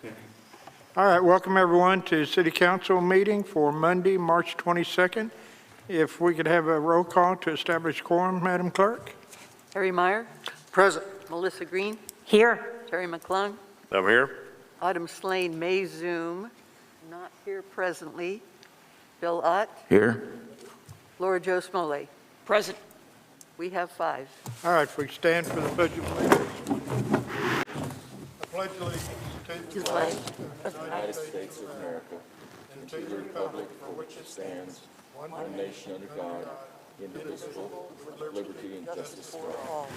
All right, welcome everyone to City Council meeting for Monday, March 22nd. If we could have a roll call to establish quorum, Madam Clerk. Harry Meyer. Present. Melissa Green. Here. Terry McClung. I'm here. Autumn Slane may Zoom, not here presently. Bill Ott. Here. Laura Jo Smoley. Present. We have 5. All right, if we stand for the Pledge of Allegiance. I pledge allegiance to the flag of the United States of America and to the republic for which it stands, one nation under God, indivisible, with liberty and justice for all.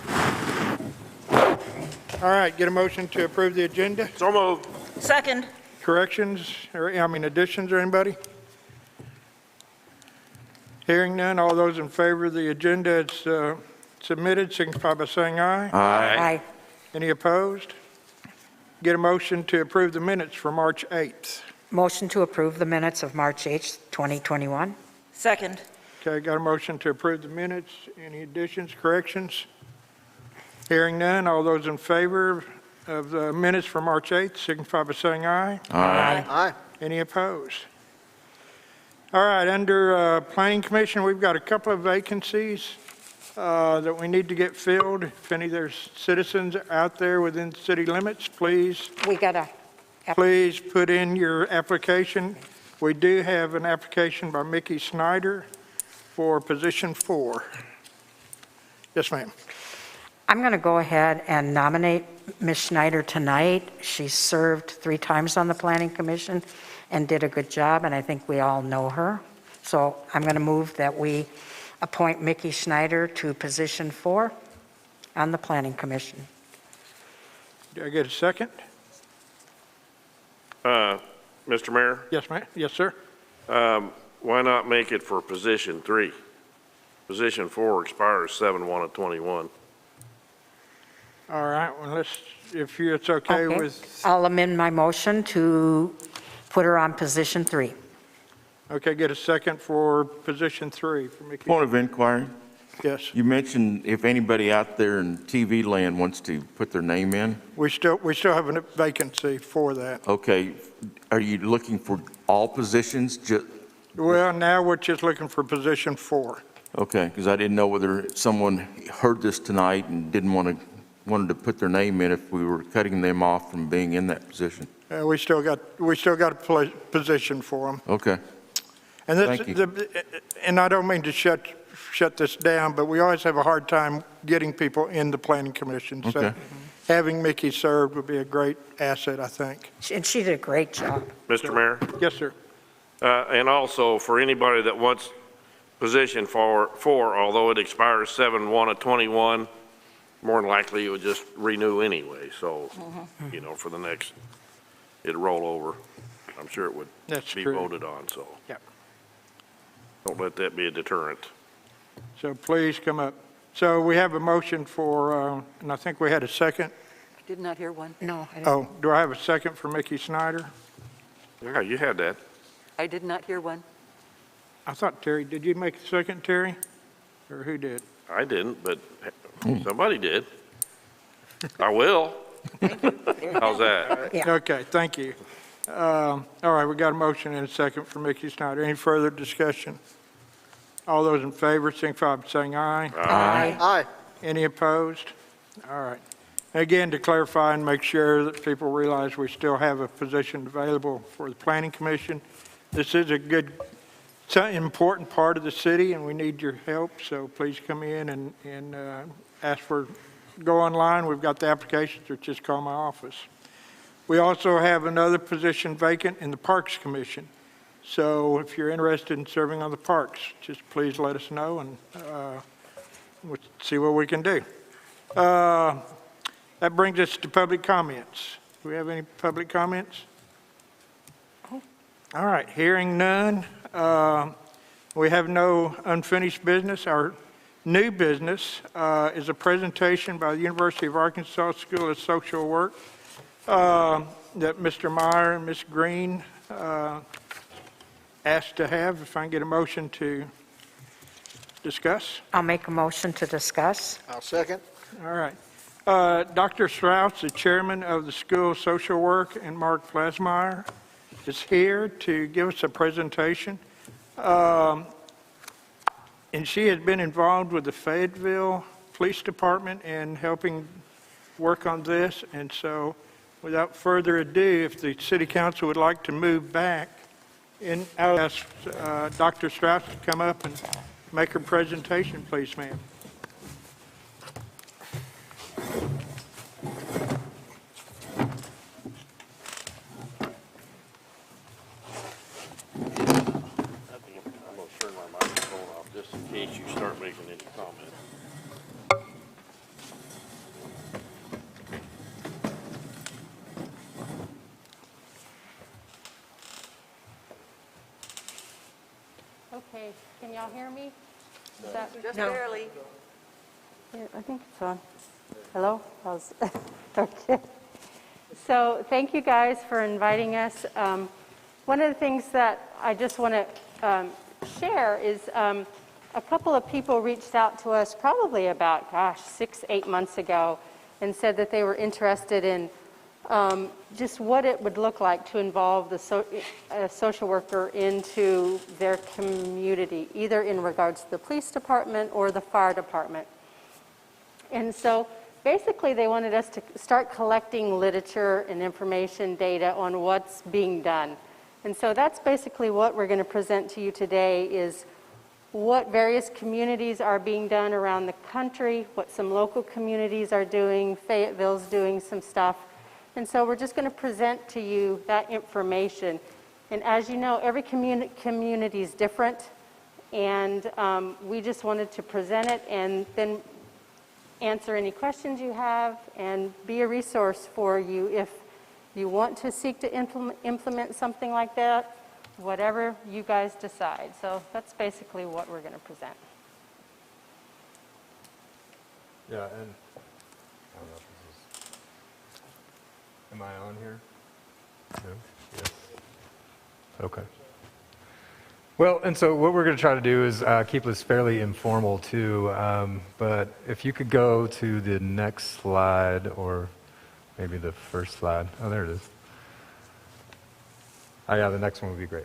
All right, get a motion to approve the agenda. So moved. Second. Corrections, or additions, or anybody? Hearing none, all those in favor of the agenda as submitted, signify by saying aye. Aye. Any opposed? Get a motion to approve the minutes for March 8th. Motion to approve the minutes of March 8th, 2021. Second. Okay, got a motion to approve the minutes. Any additions, corrections? Hearing none, all those in favor of the minutes for March 8th, signify by saying aye. Aye. Aye. Any opposed? All right, under Planning Commission, we've got a couple of vacancies that we need to get filled. If any there's citizens out there within city limits, please We got a, put in your application. We do have an application by Mickey Schneider for position 4. Yes, ma'am. I'm going to go ahead and nominate Ms. Schneider tonight. She served 3 times on the Planning Commission and did a good job, and I think we all know her. So I'm going to move that we appoint Mickey Schneider to position 4 on the Planning Commission. Do I get a second? Mr. Mayor, Yes, ma'am. Yes, sir. why not make it for position 3? Position 4 expires 7/1/21. All right, well, if it's okay with, I'll amend my motion to put her on position 3. okay, get a second for position 3 for Mickey. Point of inquiry, Yes, you mentioned if anybody out there in TV land wants to put their name in, we still have a vacancy for that. okay, are you looking for all positions? Well, now we're just looking for position 4. Okay, because I didn't know whether someone heard this tonight and wanted to put their name in if we were cutting them off from being in that position. We still got a position for them. Okay, And Thank you. and I don't mean to shut this down, but we always have a hard time getting people in the Planning Commission. So Okay. having Mickey served would be a great asset, I think. And she did a great job. Mr. Mayor, Yes, sir. and also for anybody that wants position 4, although it expires 7/1/21, more than likely it would just renew anyway. So, for the next, it'd roll over. I'm sure it would That's be true. voted on, so. Yep. Don't let that be a deterrent. So please come up. So we have a motion for, and I think we had a second. I did not hear one. No, I didn't. Oh, do I have a second for Mickey Schneider? Yeah, you had that. I did not hear one. I thought Terry, did you make a second, Terry? Or who did? I didn't, but somebody did. I will. How's that? Yeah. Okay, thank you. All right, we got a motion and a second for Mickey Schneider. Any further discussion? All those in favor, signify by saying aye. Aye. Aye. Any opposed? All right. Again, to clarify and make sure that people realize we still have a position available for the Planning Commission. This is it's an important part of the city, and we need your help, so please come in and go online. We've got the applications, or just call my office. We also have another position vacant in the Parks Commission. So if you're interested in serving on the parks, just please let us know, and we'll see what we can do. That brings us to public comments. Do we have any public comments? All right, hearing none. We have no unfinished business. Our new business is a presentation by the University of Arkansas School of Social Work that Mr. Meyer and Ms. Green asked to have. If I can get a motion to discuss. I'll make a motion to discuss. I'll second. All right. Dr. Strauss, the chairman of the School of Social Work, and Mark Plasmeyer is here to give us a presentation. And she has been involved with the Fayetteville Police Department in helping work on this. And so without further ado, if the city council would like to move back, I'll ask Dr. Strauss to come up and make her presentation, please, ma'am. I'm going to turn my microphone off just in case you start making any comments. Okay, can y'all hear me? Is that, Just barely. yeah, I think it's on. Hello? Okay. So thank you guys for inviting us. One of the things that I just want to share is a couple of people reached out to us probably about, 6-8 months ago and said that they were interested in just what it would look like to involve a social worker into their community, either in regards to the police department or the fire department. And so basically they wanted us to start collecting literature and information data on what's being done. And so that's basically what we're going to present to you today is what various communities are being done around the country, what some local communities are doing. Fayetteville's doing some stuff. And so we're just going to present to you that information. And as you know, every community is different. And we just wanted to present it and then answer any questions you have and be a resource for you if you want to seek to implement something like that, whatever you guys decide. So that's basically what we're going to present. Yeah, and I don't know if this is, am I on here? No? Yes. Okay. Well, and so what we're going to try to do is keep this fairly informal too, but if you could go to the next slide or maybe the first slide. Oh, there it is. Oh, yeah, the next one would be great.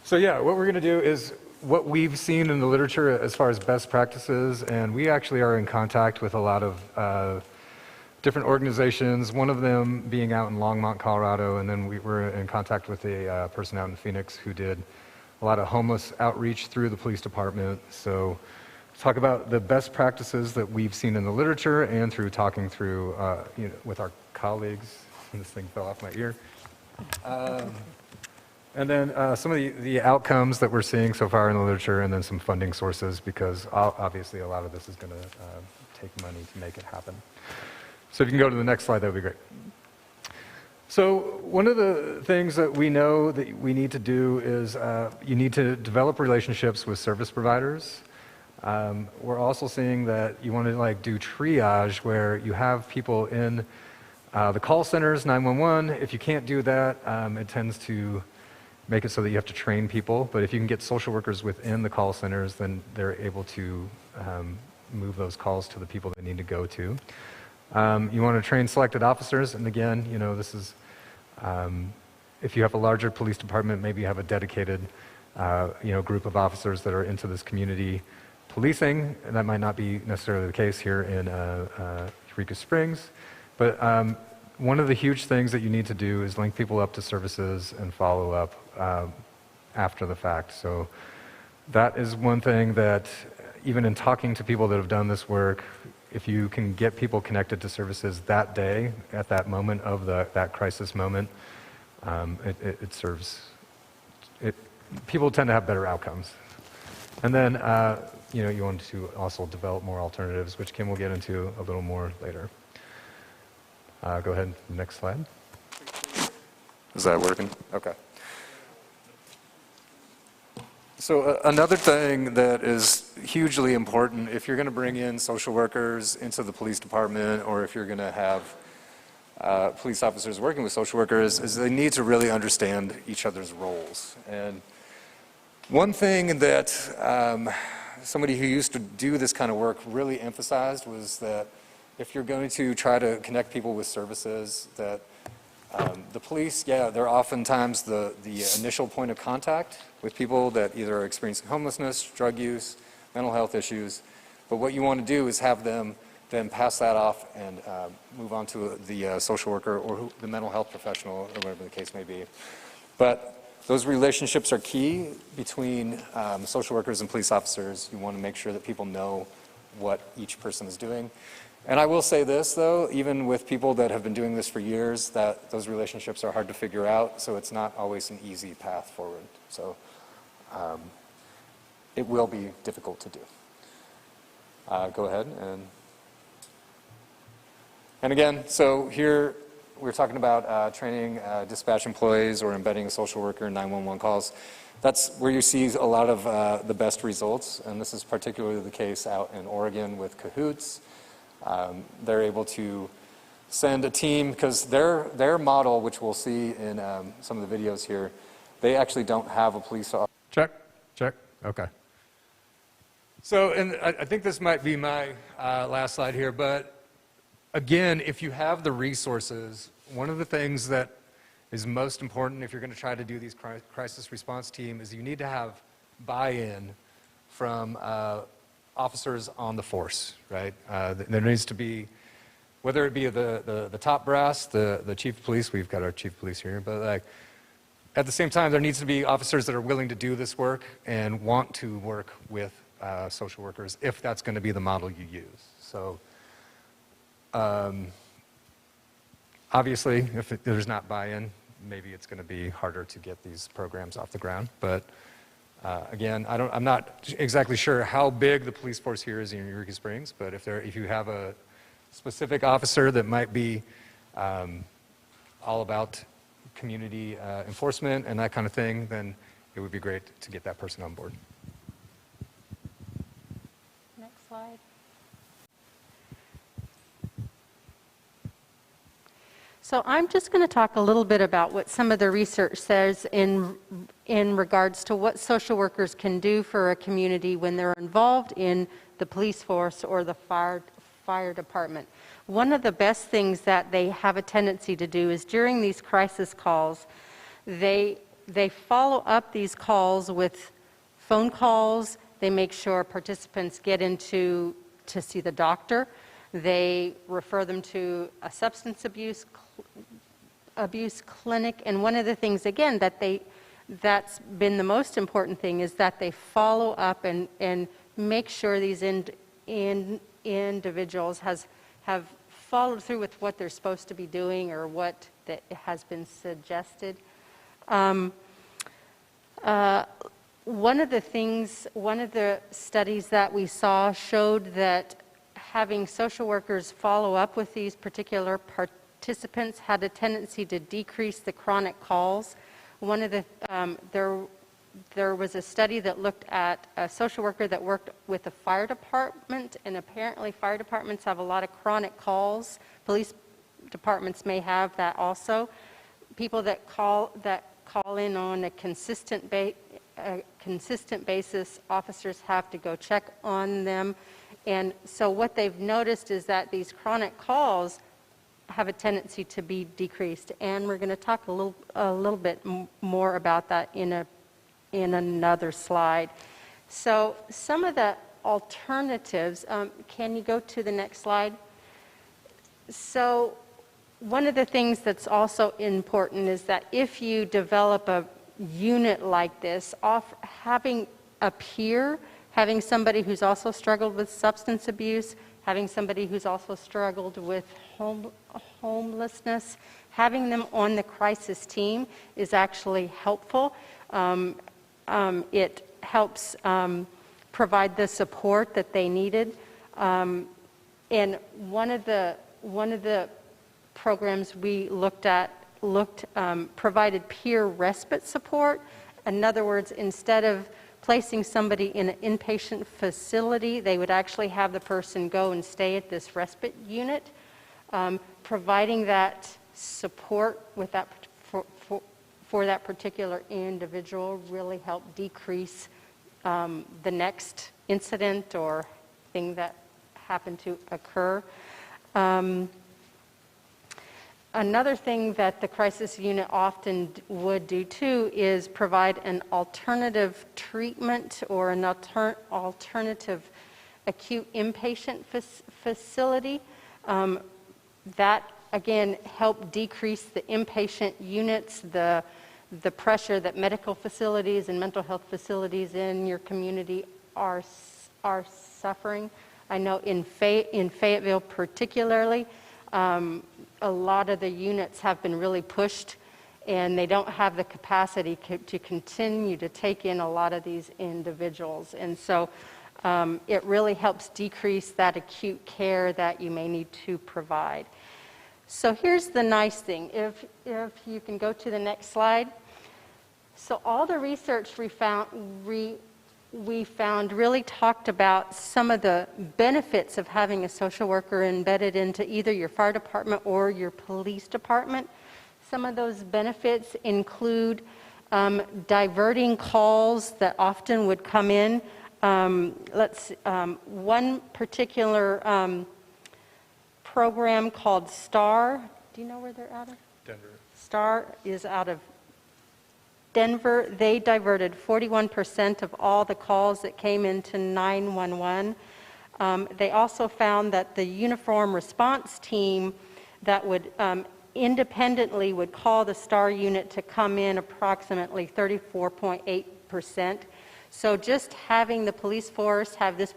So yeah, what we're going to do is what we've seen in the literature as far as best practices, and we actually are in contact with a lot of different organizations, one of them being out in Longmont, Colorado, and then we were in contact with a person out in Phoenix who did a lot of homeless outreach through the police department. So talk about the best practices that we've seen in the literature and through talking through with our colleagues. This thing fell off my ear. And then some of the outcomes that we're seeing so far in the literature, and then some funding sources, because obviously a lot of this is going to take money to make it happen. So if you can go to the next slide, that would be great. So one of the things that we know that we need to do is you need to develop relationships with service providers. We're also seeing that you want to do triage where you have people in the call centers, 911. If you can't do that, it tends to make it so that you have to train people. But if you can get social workers within the call centers, then they're able to move those calls to the people they need to go to. You want to train selected officers, and again, this is, if you have a larger police department, maybe you have a dedicated, group of officers that are into this community policing, and that might not be necessarily the case here in Eureka Springs. But one of the huge things that you need to do is link people up to services and follow up after the fact. So that is one thing that, even in talking to people that have done this work, if you can get people connected to services that day, at that moment of that crisis moment, it serves, people tend to have better outcomes. And then, you want to also develop more alternatives, which Kim will get into a little more later. Go ahead, next slide. Is that working? Okay. So another thing that is hugely important, if you're going to bring in social workers into the police department, or if you're going to have police officers working with social workers, is they need to really understand each other's roles. And one thing that somebody who used to do this kind of work really emphasized was that if you're going to try to connect people with services that the police, yeah, they're oftentimes the initial point of contact with people that either are experiencing homelessness, drug use, mental health issues. But what you want to do is have them then pass that off and move on to the social worker or the mental health professional or whatever the case may be. But those relationships are key between social workers and police officers. You want to make sure that people know what each person is doing. And I will say this, though, even with people that have been doing this for years, that those relationships are hard to figure out, so it's not always an easy path forward. So it will be difficult to do. Go ahead. And again, so here we're talking about training dispatch employees or embedding a social worker in 911 calls. That's where you see a lot of the best results, and this is particularly the case out in Oregon with Cahoots. They're able to send a team, because their model, which we'll see in some of the videos here, they actually don't have a police officer. Check, okay. So, and I think this might be my last slide here, but again, if you have the resources, one of the things that is most important if you're going to try to do these crisis response team is you need to have buy-in from officers on the force, right? There needs to be, whether it be the top brass, the chief of police, we've got our chief of police here, but like, at the same time, there needs to be officers that are willing to do this work and want to work with social workers if that's going to be the model you use. So obviously, if there's not buy-in, maybe it's going to be harder to get these programs off the ground. But again, I'm not exactly sure how big the police force here is in Eureka Springs, but if you have a specific officer that might be all about community enforcement and that kind of thing, then it would be great to get that person on board. Next slide. So I'm just going to talk a little bit about what some of the research says in regards to what social workers can do for a community when they're involved in the police force or the fire department. One of the best things that they have a tendency to do is during these crisis calls, they follow up these calls with phone calls. They make sure participants get to see the doctor. They refer them to a substance abuse clinic. And one of the things, again, that's been the most important thing is that they follow up and make sure these individuals have followed through with what they're supposed to be doing or what that has been suggested. One of the studies that we saw showed that having social workers follow up with these particular participants had a tendency to decrease the chronic calls. There was a study that looked at a social worker that worked with a fire department, and apparently fire departments have a lot of chronic calls. Police departments may have that also. People that call in on a consistent basis, officers have to go check on them. And so what they've noticed is that these chronic calls have a tendency to be decreased. And we're going to talk a little bit more about that in another slide. So some of the alternatives, can you go to the next slide? So one of the things that's also important is that if you develop a unit like this, having a peer, having somebody who's also struggled with substance abuse, having somebody who's also struggled with homelessness, having them on the crisis team is actually helpful. It helps provide the support that they needed. And one of the programs we looked provided peer respite support. In other words, instead of placing somebody in an inpatient facility, they would actually have the person go and stay at this respite unit. Providing that support with that for that particular individual really helped decrease the next incident or thing that happened to occur. Another thing that the crisis unit often would do too is provide an alternative treatment or an alternative acute inpatient facility. That, again, help decrease the inpatient units, the pressure that medical facilities and mental health facilities in your community are suffering. I know in Fayetteville particularly, a lot of the units have been really pushed, and they don't have the capacity to continue to take in a lot of these individuals. And so it really helps decrease that acute care that you may need to provide. So here's the nice thing. If you can go to the next slide. So all the research we found really talked about some of the benefits of having a social worker embedded into either your fire department or your police department. Some of those benefits include diverting calls that often would come in. One particular program called STAR, do you know where they're out of? Denver. STAR is out of Denver. They diverted 41% of all the calls that came into 911. They also found that the uniform response team that would independently would call the STAR unit to come in approximately 34.8%. So just having the police force have this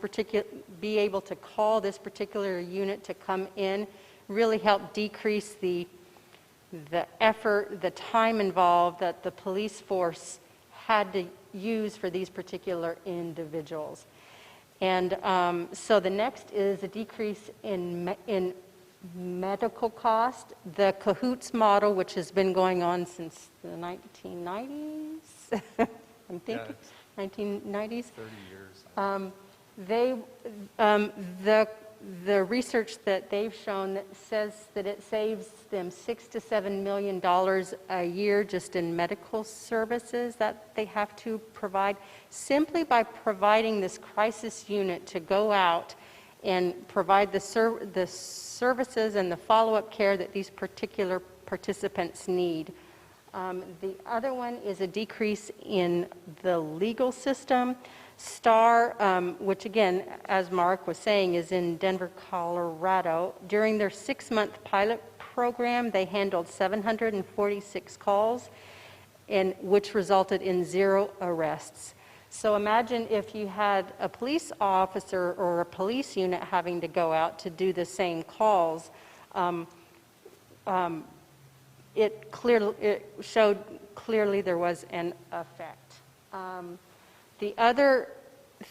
be able to call this particular unit to come in really helped decrease the effort, the time involved that the police force had to use for these particular individuals. And so the next is a decrease in medical cost. The CAHOOTS model, which has been going on since the 1990s, I'm thinking, 1990s. 30 years. The research that they've shown that says that it saves them $6 to $7 million a year just in medical services that they have to provide, simply by providing this crisis unit to go out and provide the services and the follow-up care that these particular participants need. The other one is a decrease in the legal system. STAR, which again, as Mark was saying, is in Denver, Colorado. During their 6-month pilot program, they handled 746 calls, which resulted in 0 arrests. So imagine if you had a police officer or a police unit having to go out to do the same calls. It showed clearly there was an effect. The other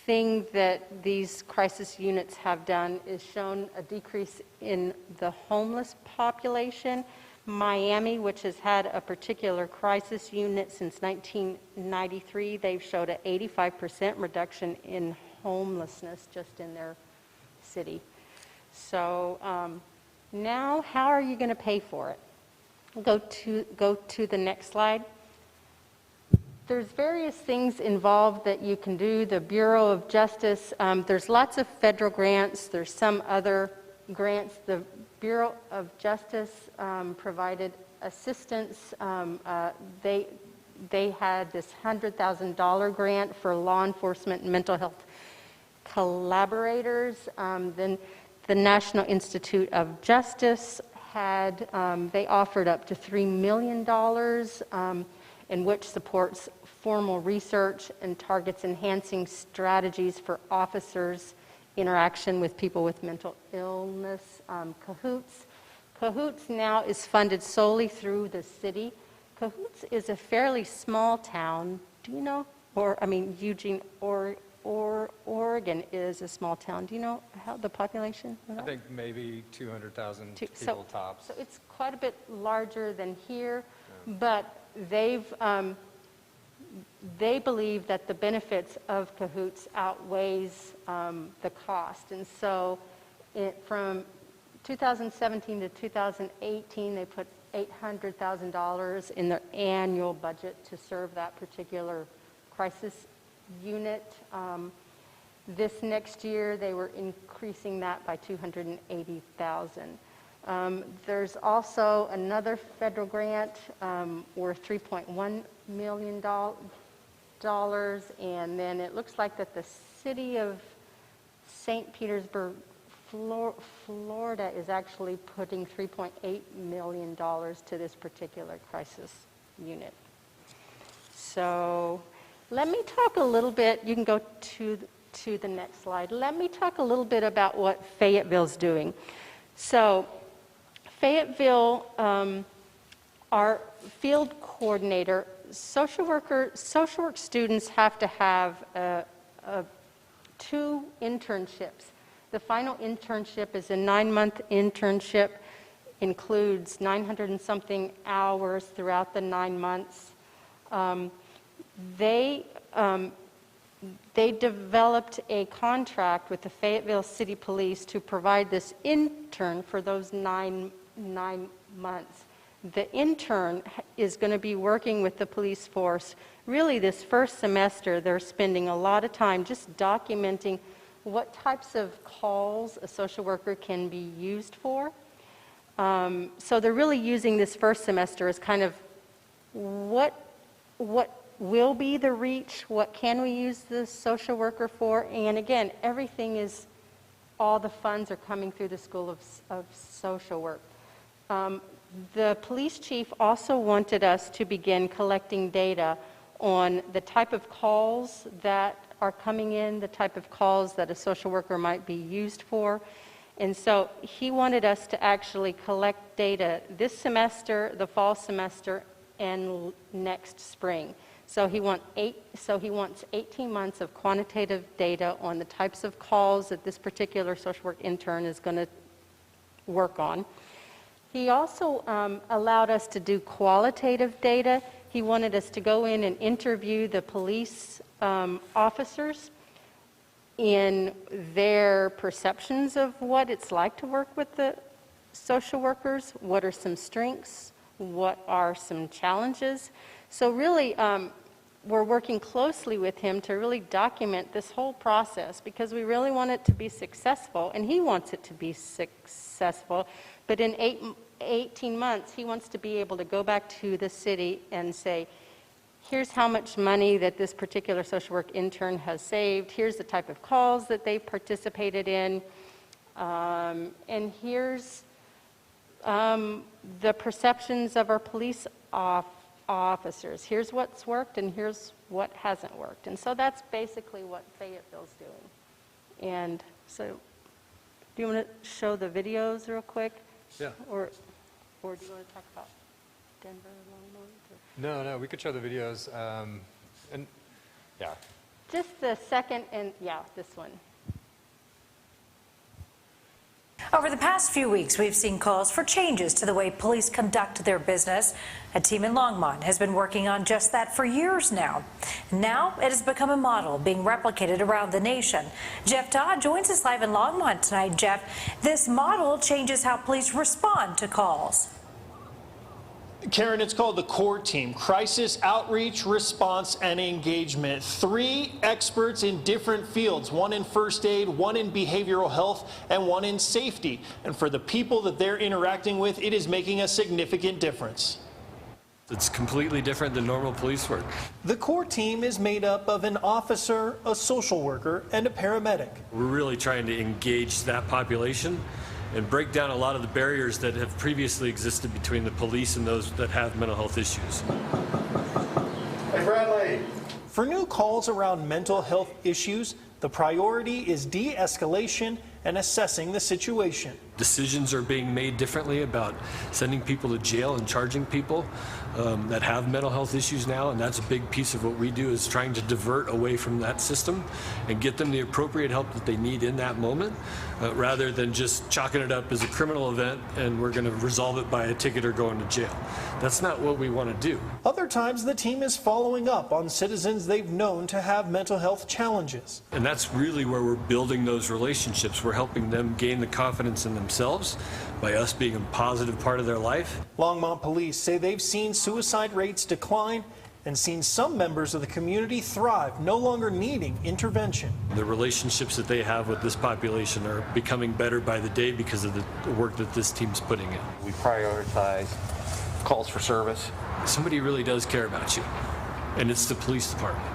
thing that these crisis units have done is shown a decrease in the homeless population. Miami, which has had a particular crisis unit since 1993, they've showed an 85% reduction in homelessness just in their city. So now, how are you going to pay for it? Go to the next slide. There's various things involved that you can do. The Bureau of Justice, there's lots of federal grants. There's some other grants. The Bureau of Justice provided assistance. They had this $100,000 grant for law enforcement and mental health collaborators. Then the National Institute of Justice had, they offered up to $3 million in which supports formal research and targets enhancing strategies for officers' interaction with people with mental illness. CAHOOTS now is funded solely through the city. CAHOOTS is a fairly small town. Do you know? Eugene, Oregon is a small town. Do you know how the population? I think maybe 200,000 people So tops. it's quite a bit larger than here, but they believe that the benefits of CAHOOTS outweighs the cost. And so from 2017 to 2018, they put $800,000 in their annual budget to serve that particular crisis unit. This next year, they were increasing that by $280,000. There's also another federal grant worth $3.1 million, and then it looks like that the city of St. Petersburg, Florida is actually putting $3.8 million to this particular crisis unit. So let me talk a little bit, you can go to the next slide. Let me talk a little bit about what Fayetteville's doing. So Fayetteville, our field coordinator, social work students have to have 2 internships. The final internship is a 9-month internship, includes 900 and something hours throughout the 9 months. They developed a contract with the Fayetteville City Police to provide this intern for those nine months. The intern is going to be working with the police force. Really, this first semester, they're spending a lot of time just documenting what types of calls a social worker can be used for. So they're really using this first semester as kind of what will be the reach, what can we use the social worker for, and again, all the funds are coming through the School of Social Work. The police chief also wanted us to begin collecting data on the type of calls that are coming in, the type of calls that a social worker might be used for. And so he wanted us to actually collect data this semester, the fall semester, and next spring. So he wants 18 months of quantitative data on the types of calls that this particular social work intern is going to work on. He also allowed us to do qualitative data. He wanted us to go in and interview the police officers in their perceptions of what it's like to work with the social workers, what are some strengths, what are some challenges. So really, we're working closely with him to really document this whole process because we really want it to be successful, and he wants it to be successful. But in 18 months, he wants to be able to go back to the city and say, here's how much money that this particular social work intern has saved, here's the type of calls that they participated in, and here's the perceptions of our police officers. Here's what's worked and here's what hasn't worked. And so that's basically what Fayetteville's doing. And so, do you want to show the videos real quick? Yeah. Or do you want to talk about Denver Longmont? No, we could show the videos. And yeah. Just the second and, yeah, this one. Over the past few weeks, we've seen calls for changes to the way police conduct their business. A team in Longmont has been working on just that for years now. Now it has become a model being replicated around the nation. Jeff Todd joins us live in Longmont tonight. Jeff, this model changes how police respond to calls. Karen, it's called the CORE team, Crisis Outreach, Response, and Engagement. 3 experts in different fields, one in first aid, one in behavioral health, and one in safety. And for the people that they're interacting with, it is making a significant difference. It's completely different than normal police work. The CORE team is made up of an officer, a social worker, and a paramedic. We're really trying to engage that population and break down a lot of the barriers that have previously existed between the police and those that have mental health issues. Hey, Bradley. For new calls around mental health issues, the priority is de-escalation and assessing the situation. Decisions are being made differently about sending people to jail and charging people that have mental health issues now, and that's a big piece of what we do, is trying to divert away from that system and get them the appropriate help that they need in that moment, rather than just chalking it up as a criminal event and we're going to resolve it by a ticket or going to jail. That's not what we want to do. Other times, the team is following up on citizens they've known to have mental health challenges. And that's really where we're building those relationships. We're helping them gain the confidence in themselves by us being a positive part of their life. Longmont police say they've seen suicide rates decline and seen some members of the community thrive, no longer needing intervention. The relationships that they have with this population are becoming better by the day because of the work that this team's putting in. We prioritize calls for service. Somebody really does care about you, and it's the police department.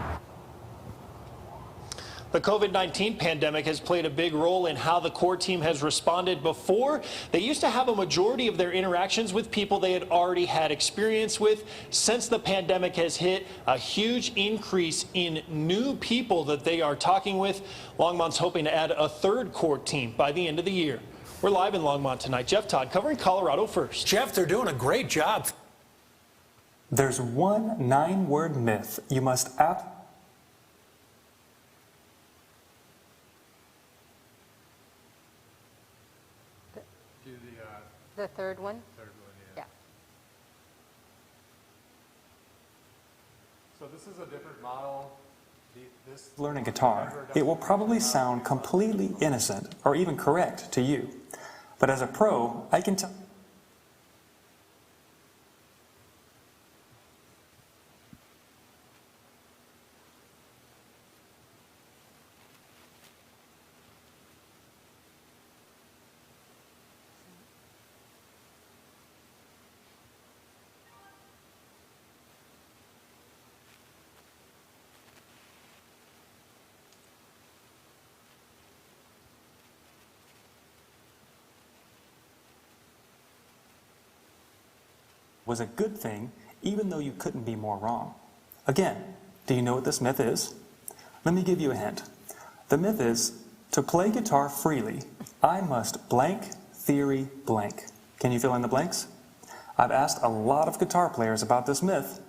The COVID-19 pandemic has played a big role in how the core team has responded before. They used to have a majority of their interactions with people they had already had experience with. Since the pandemic has hit, a huge increase in new people that they are talking with. Longmont's hoping to add a third core team by the end of the year. We're live in Longmont tonight. Jeff Todd covering Colorado First. Jeff, they're doing a great job. There's one 9-word myth you must The third one? Yeah. So this is a different model. learn a guitar. It will probably sound completely innocent or even correct to you. But as a pro, I can tell. Was a good thing, even though you couldn't be more wrong. Again, do you know what this myth is? Let me give you a hint. The myth is, to play guitar freely, I must blank theory blank. Can you fill in the blanks? I've asked a lot of guitar players about this myth.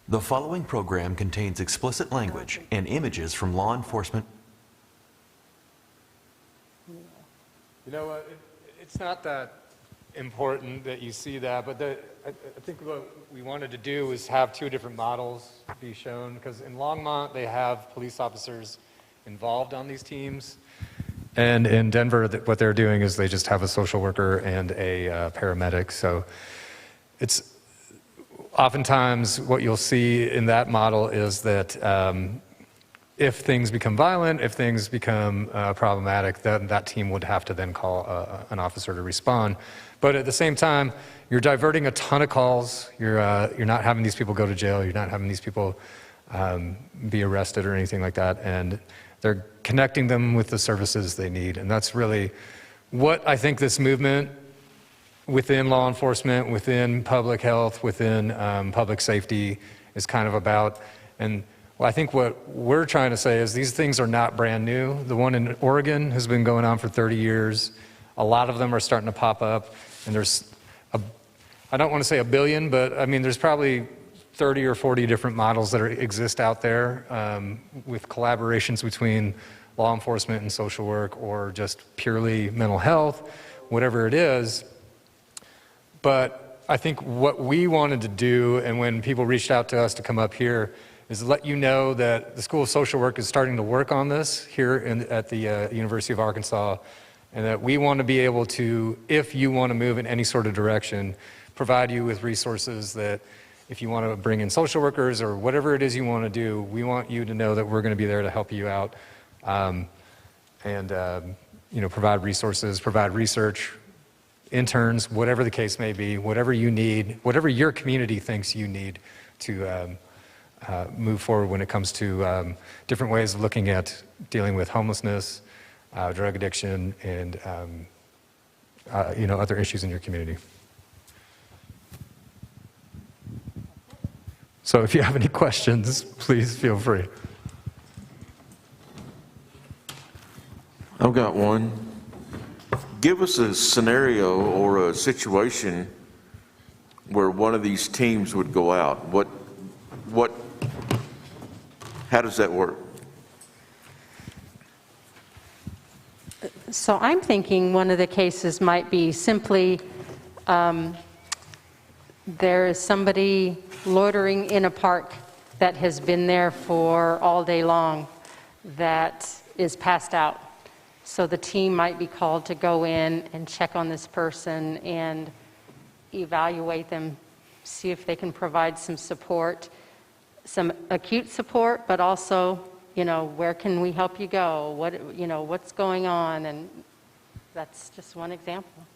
The following program contains explicit language and images from law enforcement. You know what, it's not that important that you see that, but I think what we wanted to do was have two different models be shown, because in Longmont, they have police officers involved on these teams. And in Denver, what they're doing is they just have a social worker and a paramedic. So it's oftentimes what you'll see in that model is that if things become violent, if things become problematic, then that team would have to then call an officer to respond. But at the same time, you're diverting a ton of calls. You're not having these people go to jail. You're not having these people be arrested or anything like that. And they're connecting them with the services they need. And that's really what I think this movement within law enforcement, within public health, within public safety is kind of about. And well, I think what we're trying to say is these things are not brand new. The one in Oregon has been going on for 30 years. A lot of them are starting to pop up. And there's, I don't want to say a billion, but I mean, there's probably 30 or 40 different models that exist out there with collaborations between law enforcement and social work, or just purely mental health, whatever it is. But I think what we wanted to do, and when people reached out to us to come up here, is let you know that the School of Social Work is starting to work on this here at the University of Arkansas, and that we want to be able to, if you want to move in any sort of direction, provide you with resources that if you want to bring in social workers or whatever it is you want to do, we want you to know that we're going to be there to help you out and provide resources, provide research, interns, whatever the case may be, whatever you need, whatever your community thinks you need to move forward when it comes to different ways of looking at dealing with homelessness, drug addiction, and other issues in your community. So if you have any questions, please feel free. I've got one. Give us a scenario or a situation where one of these teams would go out. How does that work? So I'm thinking one of the cases might be simply there is somebody loitering in a park that has been there for all day long that is passed out. So the team might be called to go in and check on this person and evaluate them, see if they can provide some support, some acute support, but also, where can we help you go? What's going on? And that's just one example.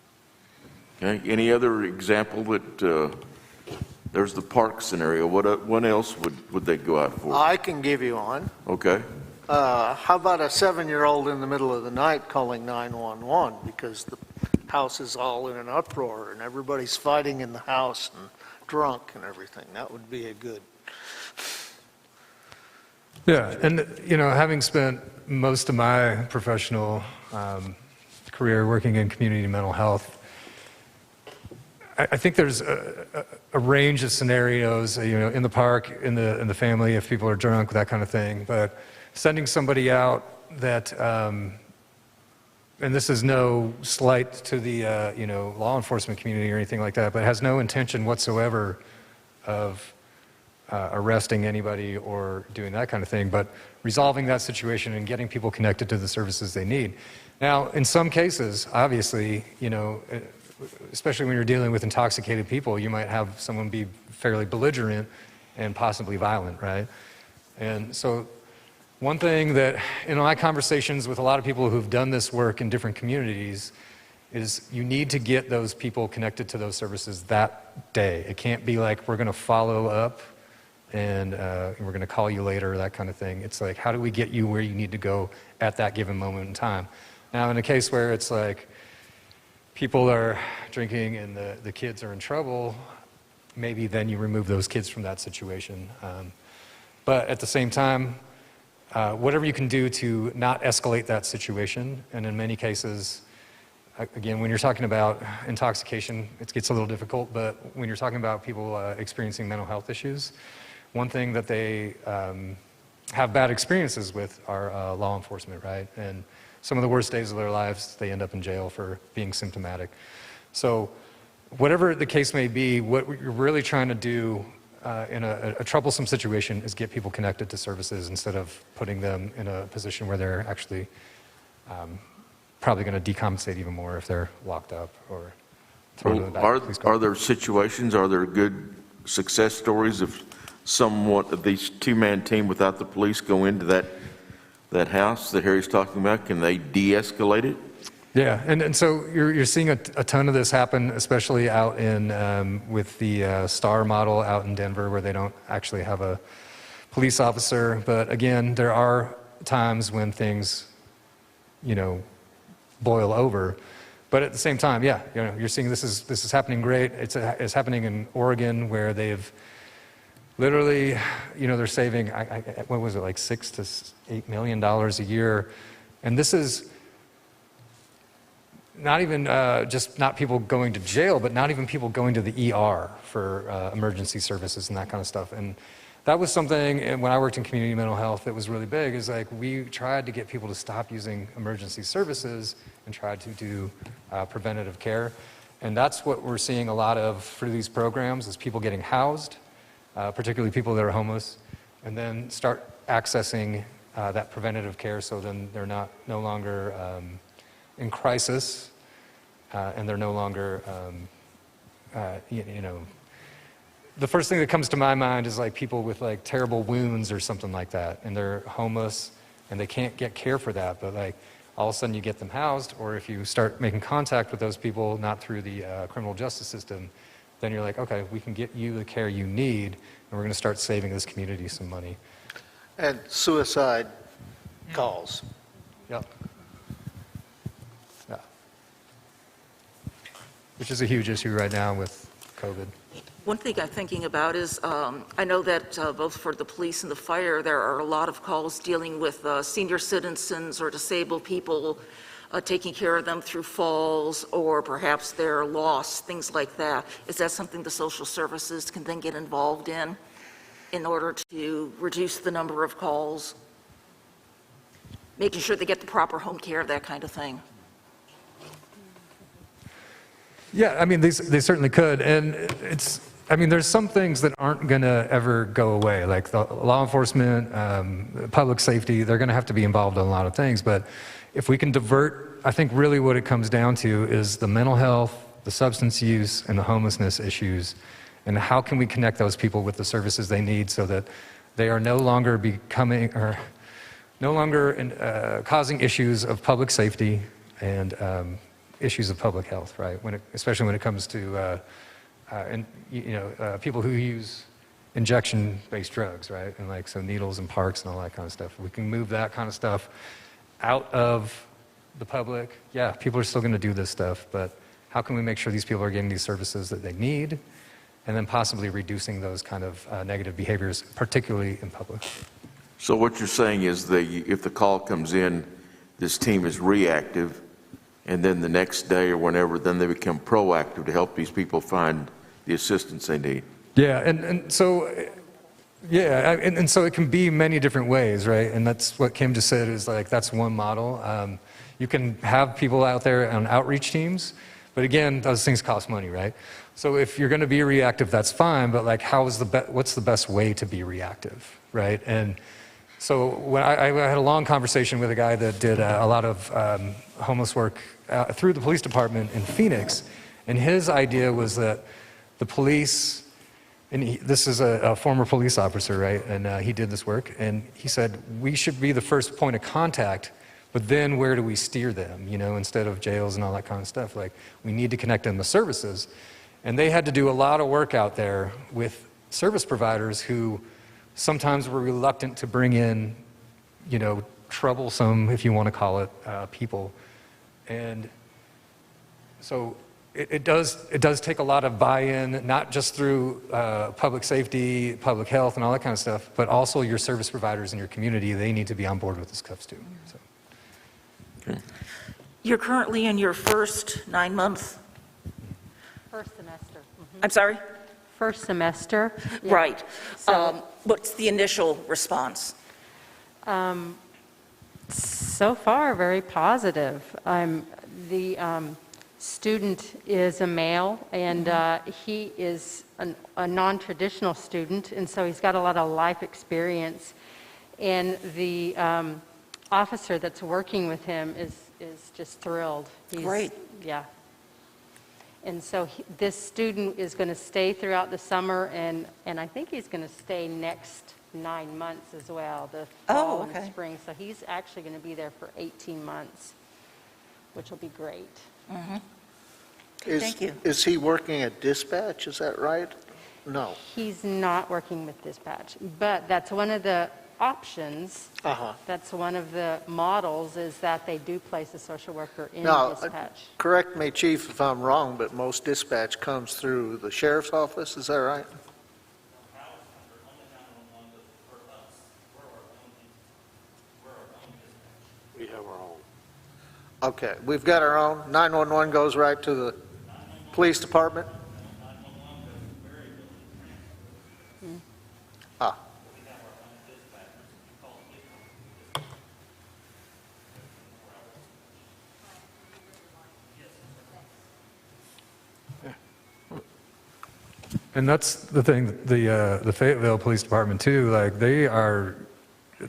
Okay, any other example that, there's the park scenario, what else would they go out for? I can give you one. Okay, How about a 7-year-old in the middle of the night calling 911 because the house is all in an uproar and everybody's fighting in the house and drunk and everything? That would be a good. Yeah, and having spent most of my professional career working in community mental health, I think there's a range of scenarios, in the park, in the family, if people are drunk, that kind of thing. But sending somebody out that, and this is no slight to the law enforcement community or anything like that, but has no intention whatsoever of arresting anybody or doing that kind of thing, but resolving that situation and getting people connected to the services they need. Now, in some cases, obviously, especially when you're dealing with intoxicated people, you might have someone be fairly belligerent and possibly violent, right? And so one thing that, in my conversations with a lot of people who've done this work in different communities, is you need to get those people connected to those services that day. It can't be like, we're going to follow up and we're going to call you later, that kind of thing. It's like, how do we get you where you need to go at that given moment in time? Now, in a case where it's like people are drinking and the kids are in trouble, maybe then you remove those kids from that situation. But at the same time, whatever you can do to not escalate that situation, and in many cases, again, when you're talking about intoxication, it gets a little difficult, but when you're talking about people experiencing mental health issues, one thing that they have bad experiences with are law enforcement, right? And some of the worst days of their lives, they end up in jail for being symptomatic. So whatever the case may be, what you're really trying to do in a troublesome situation is get people connected to services instead of putting them in a position where they're actually probably going to decompensate even more if they're locked up or thrown in the back of the police car. Are there situations, are there good success stories of somewhat of these two-man team without the police go into that house that Harry's talking about? Can they de-escalate it? Yeah, and so you're seeing a ton of this happen, especially out in with the STAR model out in Denver, where they don't actually have a police officer. But again, there are times when things, boil over. But at the same time, yeah, you're seeing this is happening great. It's happening in Oregon, where they've literally, they're saving, what was it, like $6 to $8 million a year, and this is not even just not people going to jail, but not even people going to the ER for emergency services and that kind of stuff. And that was something, and when I worked in community mental health, that was really big, is like we tried to get people to stop using emergency services and tried to do preventative care. And that's what we're seeing a lot of through these programs, is people getting housed, particularly people that are homeless, and then start accessing that preventative care, so then they're no longer in crisis, and they're no longer, the first thing that comes to my mind is like people with like terrible wounds or something like that, and they're homeless and they can't get care for that, but like all of a sudden you get them housed, or if you start making contact with those people, not through the criminal justice system, then you're like, okay, we can get you the care you need, and we're going to start saving this community some money. And suicide calls. Yep. Yeah. Which is a huge issue right now with COVID. One thing I'm thinking about is, I know that both for the police and the fire, there are a lot of calls dealing with senior citizens or disabled people, taking care of them through falls, or perhaps they're lost, things like that. Is that something the social services can then get involved in order to reduce the number of calls? Making sure they get the proper home care, that kind of thing. Yeah, I mean, they certainly could, and I mean, there's some things that aren't going to ever go away, like the law enforcement, public safety, they're going to have to be involved in a lot of things. But if we can divert, I think really what it comes down to is the mental health, the substance use, and the homelessness issues, and how can we connect those people with the services they need so that they are no longer becoming, or no longer causing issues of public safety and issues of public health, right? Especially when it comes to people who use injection-based drugs, right? And like, so needles and parks and all that kind of stuff. We can move that kind of stuff out of the public. Yeah, people are still going to do this stuff, but how can we make sure these people are getting these services that they need, and then possibly reducing those kind of negative behaviors, particularly in public? So what you're saying is that if the call comes in, this team is reactive, and then the next day or whenever, then they become proactive to help these people find the assistance they need. Yeah, and so, yeah, and so it can be many different ways, right? And that's what Kim just said is like, that's one model. You can have people out there on outreach teams, but again, those things cost money, right? So if you're going to be reactive, that's fine, but like, what's the best way to be reactive, right? And so when I had a long conversation with a guy that did a lot of homeless work through the police department in Phoenix, and his idea was that the police, and this is a former police officer, right? And he did this work, and he said, we should be the first point of contact, but then where do we steer them, instead of jails and all that kind of stuff? Like, we need to connect them to services. And they had to do a lot of work out there with service providers who sometimes were reluctant to bring in, troublesome, if you want to call it, people. And so it does take a lot of buy-in, not just through public safety, public health, and all that kind of stuff, but also your service providers in your community. They need to be on board with this stuff too. So. Okay. You're currently in your first 9-month? First semester. Mm-hmm. I'm sorry? First semester. Yeah. Right. So, what's the initial response? So far, very positive. The student is a male, and he is a non-traditional student, and so he's got a lot of life experience. And the officer that's working with him is just thrilled. Great. Yeah. And so this student is going to stay throughout the summer, and I think he's going to stay next 9 months as well, the fall and spring. So he's actually going to be there for 18 months, which will be great. Mm-hmm. Thank you. Is he working at dispatch, is that right? No. He's not working with dispatch, but that's one of the options. That's one of the models, is that they do place a social worker in dispatch. Correct me, Chief, if I'm wrong, but most dispatch comes through the sheriff's office, is that right? We have our own. Okay, we've got our own. 911 goes right to the police department? Ah. And that's the thing, the Fayetteville Police Department too, like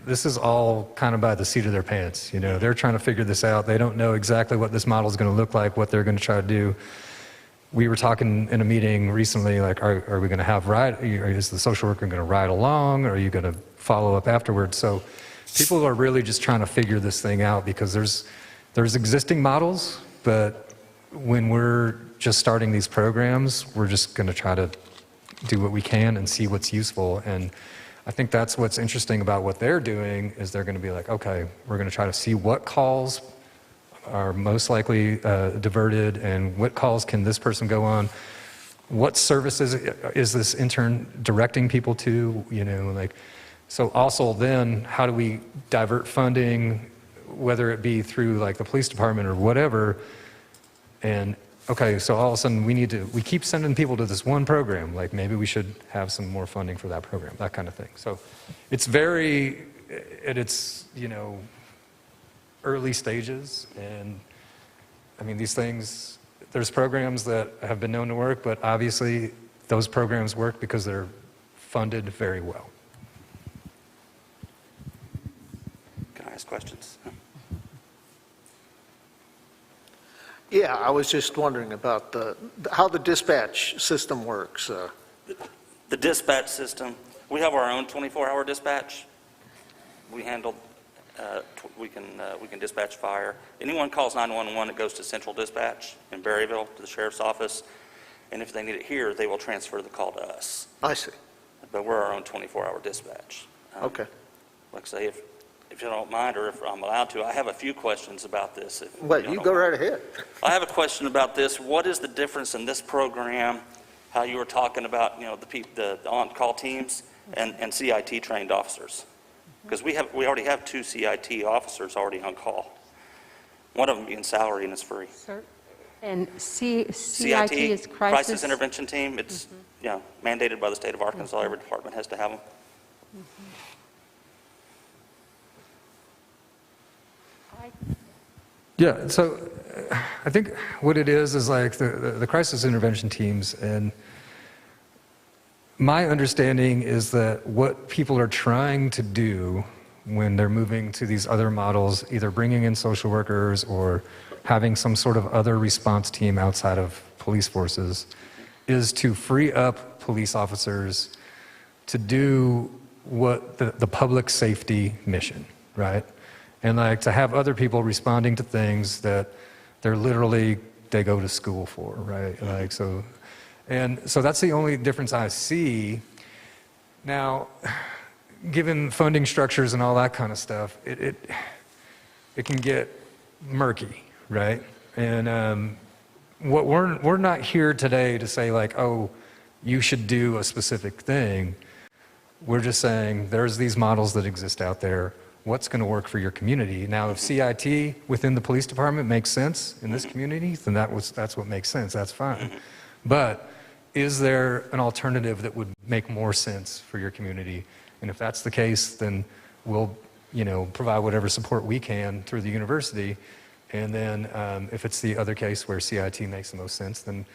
this is all kind of by the seat of their pants, they're trying to figure this out. They don't know exactly what this model is going to look like, what they're going to try to do. We were talking in a meeting recently, like, are we going to have is the social worker going to ride along, or are you going to follow up afterwards? So people are really just trying to figure this thing out, because there's existing models, but when we're just starting these programs, we're just going to try to do what we can and see what's useful. And I think that's what's interesting about what they're doing, is they're going to be like, okay, we're going to try to see what calls are most likely diverted, and what calls can this person go on, what services is this intern directing people to, so also then how do we divert funding, whether it be through like the police department or whatever. And okay, so all of a sudden we keep sending people to this one program, like maybe we should have some more funding for that program, that kind of thing. So it's very, at its, early stages. And I mean, these things, there's programs that have been known to work, but obviously those programs work because they're funded very well. Can I ask questions? Yeah, I was just wondering about how the dispatch system works. The dispatch system, we have our own 24-hour dispatch. We handle, we can dispatch fire. Anyone calls 911, it goes to central dispatch in Berryville to the sheriff's office. And if they need it here, they will transfer the call to us. I see. But we're our own 24-hour dispatch. Okay. Like I say, if you don't mind, or if I'm allowed to, I have a few questions about this. Well, you go right ahead. I have a question about this. What is the difference in this program, how you were talking about, the on-call teams and CIT trained officers? Because we already have 2 CIT officers already on call. One of them being salary and it's free. Sir? And CIT is Crisis Intervention Team. It's mandated by the state of Arkansas. Every department has to have them. Yeah, so I think what it is like the crisis intervention teams, and my understanding is that what people are trying to do when they're moving to these other models, either bringing in social workers or having some sort of other response team outside of police forces, is to free up police officers to do what the public safety mission, right? And like to have other people responding to things that they go to school for, right? Like so that's the only difference I see. Now, given funding structures and all that kind of stuff, it can get murky, right? And what we're not here today to say like, oh, you should do a specific thing. We're just saying there's these models that exist out there. What's going to work for your community? Now, if CIT within the police department makes sense in this community, then that's what makes sense. That's fine. But is there an alternative that would make more sense for your community? And if that's the case, then we'll, provide whatever support we can through the university. And then if it's the other case where CIT makes the most sense, then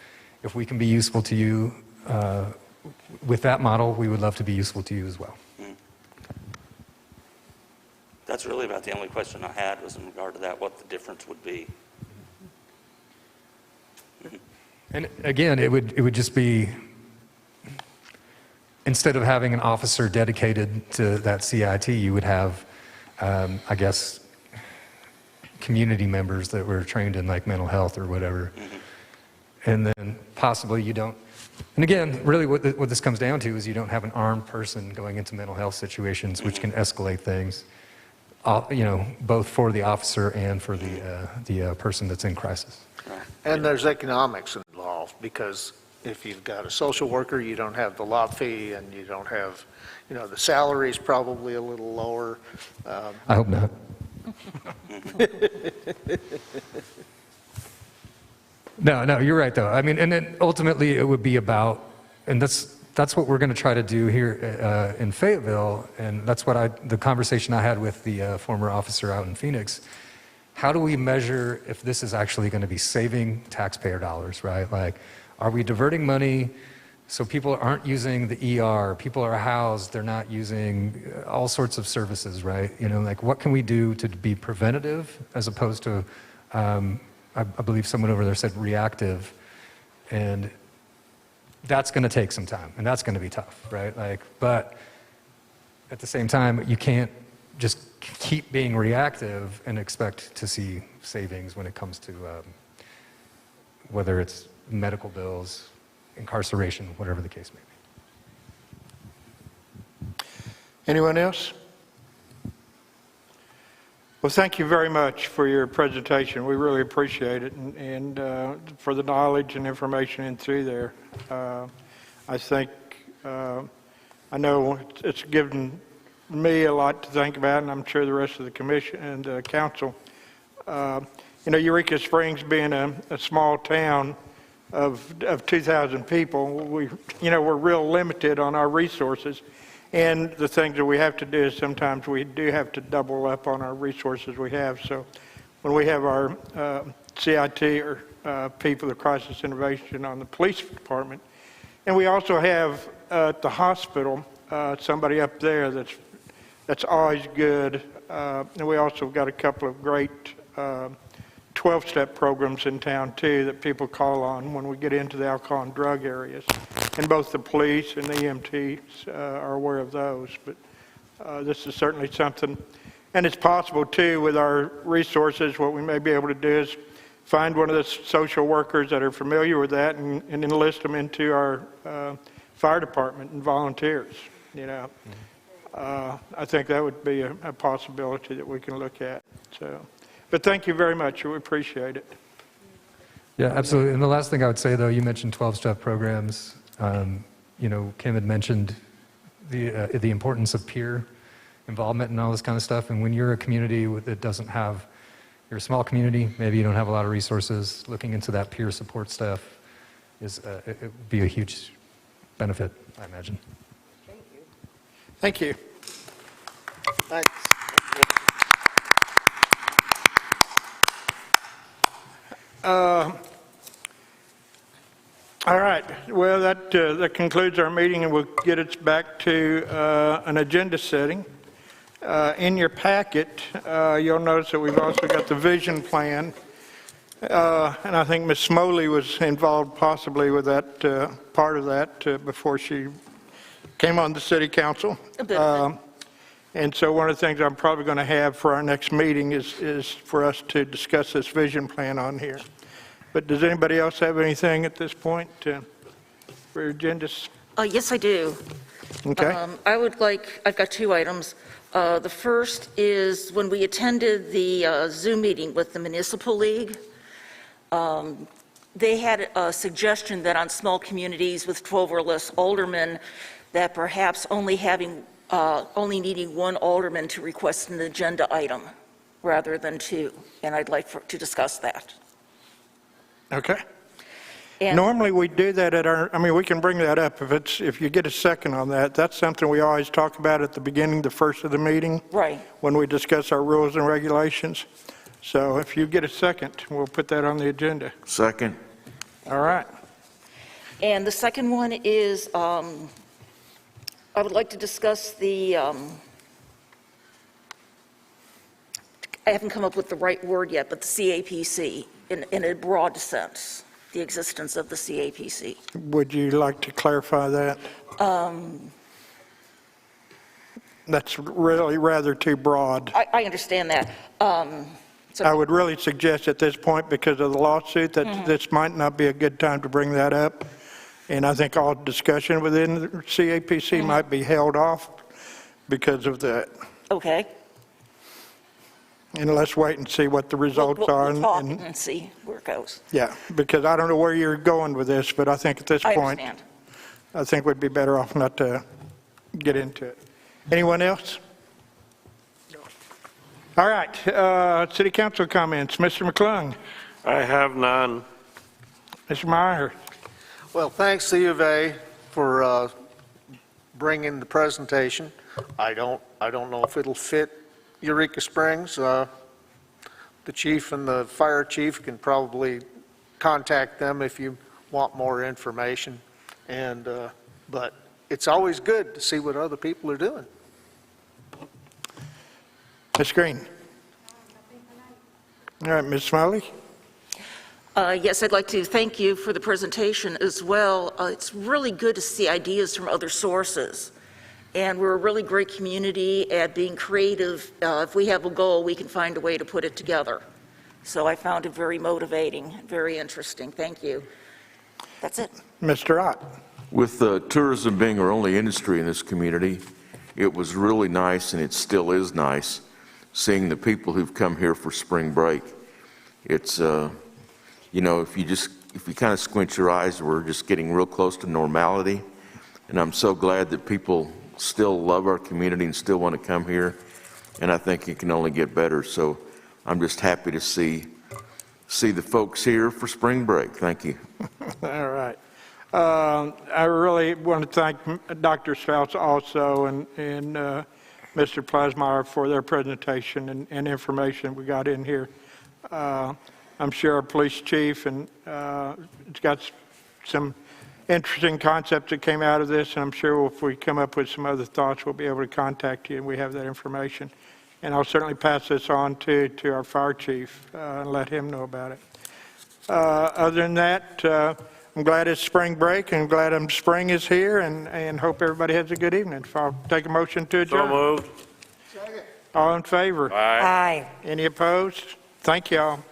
if we can be useful to you with that model, we would love to be useful to you as well. That's really about the only question I had, was in regard to that, what the difference would be. And again, it would just be, instead of having an officer dedicated to that CIT, you would have, I guess, community members that were trained in like mental health or whatever. And then possibly you don't, and again, really what this comes down to is you don't have an armed person going into mental health situations, which can escalate things. Both for the officer and for the person that's in crisis. And there's economics involved, because if you've got a social worker, you don't have the lot fee, and you don't have, the salary is probably a little lower. I hope not. No, you're right though. I mean, and then ultimately it would be about, and that's what we're going to try to do here in Fayetteville, and that's what the conversation I had with the former officer out in Phoenix. How do we measure if this is actually going to be saving taxpayer dollars, right? Like, are we diverting money so people aren't using the ER, people are housed, they're not using all sorts of services, right? Like what can we do to be preventative as opposed to, I believe someone over there said reactive, and that's going to take some time, and that's going to be tough, right? Like, but at the same time, you can't just keep being reactive and expect to see savings when it comes to whether it's medical bills, incarceration, whatever the case may be. Anyone else? Well, thank you very much for your presentation. We really appreciate it, and for the knowledge and information in through there. I think, I know it's given me a lot to think about, and I'm sure the rest of the commission and council. Eureka Springs being a small town of 2,000 people, we're real limited on our resources. And the things that we have to do is sometimes we do have to double up on our resources we have. So when we have our CIT or people of crisis intervention on the police department, And we also have at the hospital, somebody up there that's always good. And we also got a couple of great 12-step programs in town too that people call on when we get into the alcohol and drug areas. And both the police and the EMTs are aware of those. But this is certainly something, and it's possible too with our resources. What we may be able to do is find one of the social workers that are familiar with that and enlist them into our fire department and volunteers. You know, I think that would be a possibility that we can look at. So, but thank you very much. We appreciate it. Yeah, absolutely. And the last thing I would say, though, you mentioned 12-step programs. You know, Kim had mentioned the importance of peer involvement and all this kind of stuff. And when you're a community that doesn't have, you're a small community, maybe you don't have a lot of resources, looking into that peer support stuff it would be a huge benefit, I imagine. Thank you. Thanks. All right. Well, that concludes our meeting, and we'll get us back to an agenda setting. In your packet, you'll notice that we've also got the vision plan, and I think Ms. Smoley was involved possibly with that part of that before she came on the city council. And so one of the things I'm probably going to have for our next meeting is for us to discuss this vision plan on here. But does anybody else have anything at this point for agendas? Yes, I do. Okay. I've got two items. The first is when we attended the Zoom meeting with the Municipal League, they had a suggestion that on small communities with 12 or less aldermen, that perhaps only needing one alderman to request an agenda item rather than two, and I'd like to discuss that. Okay. And normally we do that at we can bring that up if you get a second on that. That's something we always talk about at the beginning, the first of the meeting. Right. When we discuss our rules and regulations. So if you get a second, we'll put that on the agenda. Second. All right. And the second one is, I would like to discuss the, I haven't come up with the right word yet, but the CAPC in a broad sense, the existence of the CAPC. Would you like to clarify that? That's really rather too broad. I understand that. I would really suggest at this point, because of the lawsuit, that this might not be a good time to bring that up. And I think all discussion within the CAPC might be held off because of that. Okay. And let's wait and see what the results are. We'll talk and see where it goes. Yeah, because I don't know where you're going with this, but I think at this point, I think we'd be better off not to get into it. Anyone else? All right, city council comments. Mr. McClung. I have none. Mr. Meyer. Well, thanks to U of A for bringing the presentation. I don't know if it'll fit Eureka Springs. The chief and the fire chief can probably contact them if you want more information. And but it's always good to see what other people are doing. Ms. Green. All right, Ms. Smiley. Yes, I'd like to thank you for the presentation as well. It's really good to see ideas from other sources. And we're a really great community at being creative. If we have a goal, we can find a way to put it together. So I found it very motivating, very interesting. Thank you. That's it. Mr. Ott. With tourism being our only industry in this community, it was really nice, and it still is nice, seeing the people who've come here for spring break. It's, you know, if you kind of squint your eyes, we're just getting real close to normality. And I'm so glad that people still love our community and still want to come here. And I think it can only get better. So I'm just happy to see the folks here for spring break. Thank you. All right. I really want to thank Dr. Strauss also and Mr. Plasmeyer for their presentation and information we got in here. I'm sure our police chief and it's got some interesting concepts that came out of this, and I'm sure if we come up with some other thoughts, we'll be able to contact you, and we have that information. And I'll certainly pass this on to our fire chief and let him know about it. Other than that, I'm glad it's spring break, and glad spring is here, and hope everybody has a good evening. If I'll take a motion to adjourn. So moved. All in favor? Aye. Aye. Any opposed? Thank you all.